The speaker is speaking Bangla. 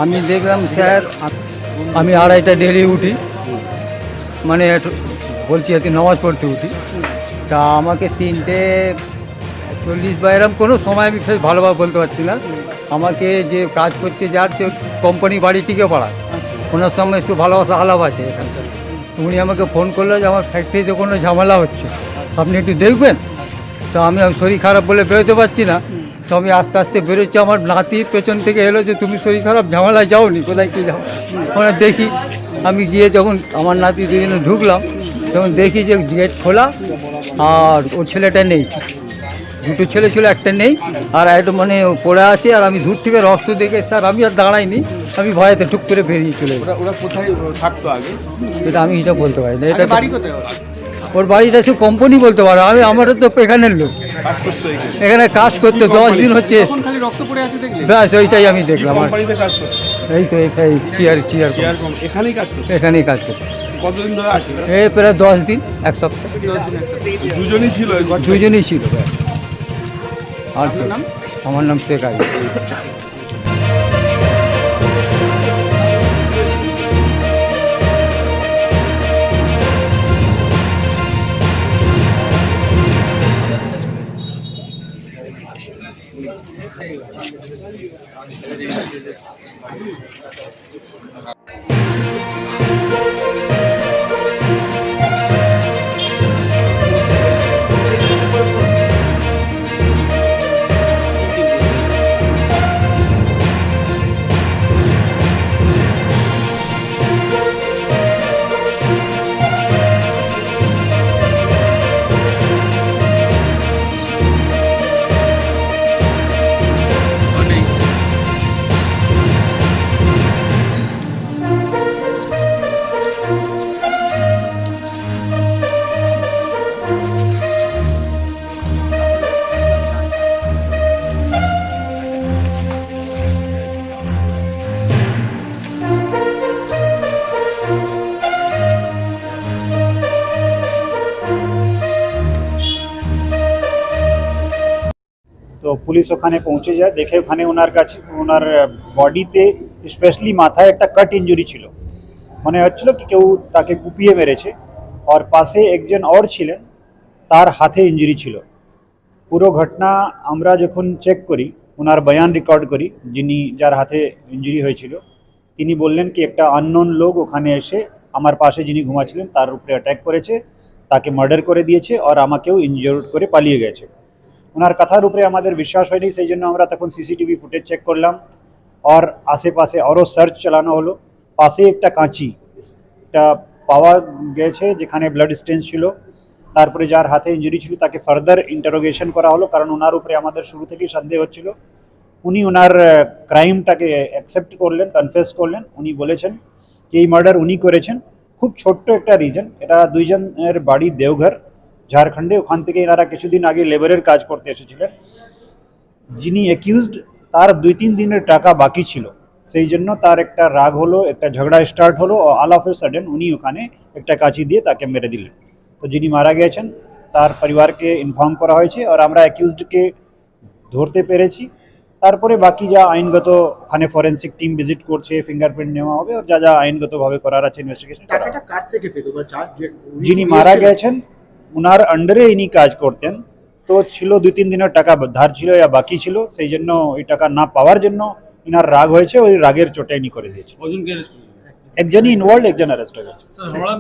আমি দেখলাম স্যার, আমি 2:30টায় ডেলি উঠি, মানে বলছি আর কি নামাজ পড়তে উঠি। তা আমাকে 3:40 বা এরকম কোনো সময় আমি ফের ভালোভাবে বলতে পারছি না। আমাকে যে কাজ করছে যার সে কোম্পানি বাড়ি টিকে পাড়া, ওনার সঙ্গে একটু ভালোবাসা আলাপ আছে এখানকার। উনি আমাকে ফোন করলো যে আমার ফ্যাক্টরিতে কোনো ঝামেলা হচ্ছে, আপনি একটু দেখবেন। তো আমি শরীর খারাপ বলে বেরোতে পারছি না। তো আমি আস্তে আস্তে বেরোচ্ছি, আমার নাতির পেছন থেকে এলো যে তুমি শরীর খারাপ, ঝামেলায় যাওনি, কোথায় কী যাও। ওখানে দেখি, আমি গিয়ে যখন আমার নাতি দুজনে ঢুকলাম, তখন দেখি যে গেট খোলা আর ওর ছেলেটা নেই। দুটো ছেলে ছিল, একটা নেই, আর একটা মানে পড়ে আছে। আর আমি দূর থেকে রক্ত দেখে স্যার আমি আর দাঁড়াইনি, আমি ভয়েতে টুক করে বেরিয়ে চলে গেলাম। ওরা কোথায় থাকতো আগে? এটা আমি এটা বলতে পারি না। এটা আগে বাড়ি কোথায় ওর? ওর বাড়িটা সে কোম্পানি বলতে পারো, আমারও তো এখানের লোক, কাজ করতো এখানে? এখানে কাজ করতে 10 দিন হচ্ছে তখন এসে। খালি রক্ত পড়ে আছে দেখলে? ব্যাস ওইটাই আমি দেখলাম। আর কোম্পানিতে কাজ করতো? এই তো এখানে চেয়ার এখানেই কাজ করতো? এখানেই কাজ করতে। কতদিন ধরে আছে? এই প্রায় 10 দিন, এক সপ্তাহ। দুজনই ছিল ওই ঘরটায়? দুজনেই ছিল ব্যাস। আর আপনার নাম? আমার নাম শেখ আলী। তো পুলিশ ওখানে পৌঁছে যায়, দেখে ওখানে ওনার কাছে ওনার বডিতে স্পেশালি মাথায় একটা কাট ইঞ্জুরি ছিল। মনে হচ্ছিল কি কেউ তাকে কুপিয়ে মেরেছে। আর পাশে একজন और ছিলেন, তার হাতে ইঞ্জুরি ছিল। পুরো ঘটনা আমরা যখন চেক করি, ওনার বয়ান রেকর্ড করি, যার হাতে ইঞ্জুরি হয়েছিল, তিনি বললেন কি একটা আননোন লোক ওখানে এসে আমার পাশে যিনি ঘুমাচ্ছিলেন তার উপরে অ্যাটাক করেছে, তাকে মার্ডার করে দিয়েছে আর আমাকেও ইনজিওর্ড করে পালিয়ে গেছে। ওনার কথার উপরে আমাদের বিশ্বাস হয়নি, সেই জন্য আমরা তখন সিসিটিভি ফুটেজ চেক করলাম আর আশেপাশে আরও সার্চ চালানো হলো। পাশে একটা কাঁচি এটা পাওয়া গেছে যেখানে ব্লাড স্টেন্স ছিল। তারপরে যার হাতে ইঞ্জুরি ছিল তাকে ফার্দার ইন্টারোগেশন করা হলো, কারণ ওনার উপরে আমাদের শুরু থেকেই সন্দেহ হচ্ছিল। উনি ওনার ক্রাইমটাকে অ্যাকসেপ্ট করলেন, কনফেস করলেন। উনি বলেছেন যে এই মার্ডার উনি করেছেন। খুব ছোট্ট একটা রিজন, এটা দুইজনের বাড়ি দেওঘর, ঝাড়খণ্ডে। ওখান থেকে এনারা কিছুদিন আগে লেবারের কাজ করতে এসেছিলেন। যিনি অ্যাকিউজড, তার 2-3 দিনের টাকা বাকি ছিল, সেই জন্য তার একটা রাগ হলো, একটা ঝগড়া স্টার্ট হলো। অল অফ এ সাডেন উনি ওখানে একটা কাঁচি দিয়ে তাকে মেরে দিলেন। তো যিনি মারা গেছেন তার পরিবারকে ইনফর্ম করা হয়েছে আর আমরা অ্যাকিউজডকে ধরতে পেরেছি। তারপরে বাকি যা আইনগত, ওখানে ফরেন্সিক টিম ভিজিট করছে, ফিঙ্গারপ্রিন্ট নেওয়া হবে আর যা যা আইনগতভাবে করার আছে ইনভেস্টিগেশন। টাকাটা কার থেকে পেতো বা যিনি মারা গেছেন ওনার আন্ডারে ইনি কাজ করতেন, তো ছিল 2-3 দিনের টাকা ধার ছিল বা বাকি ছিল, সেই জন্য ওই টাকা না পাওয়ার জন্য ইনার রাগ হয়েছে, ওই রাগের চোটে ইনি করে দিয়েছে। কজনকে অ্যারেস্ট? একজনই ইনভলভ, একজন অ্যারেস্ট হয়ে গেছে। স্যার হাওড়া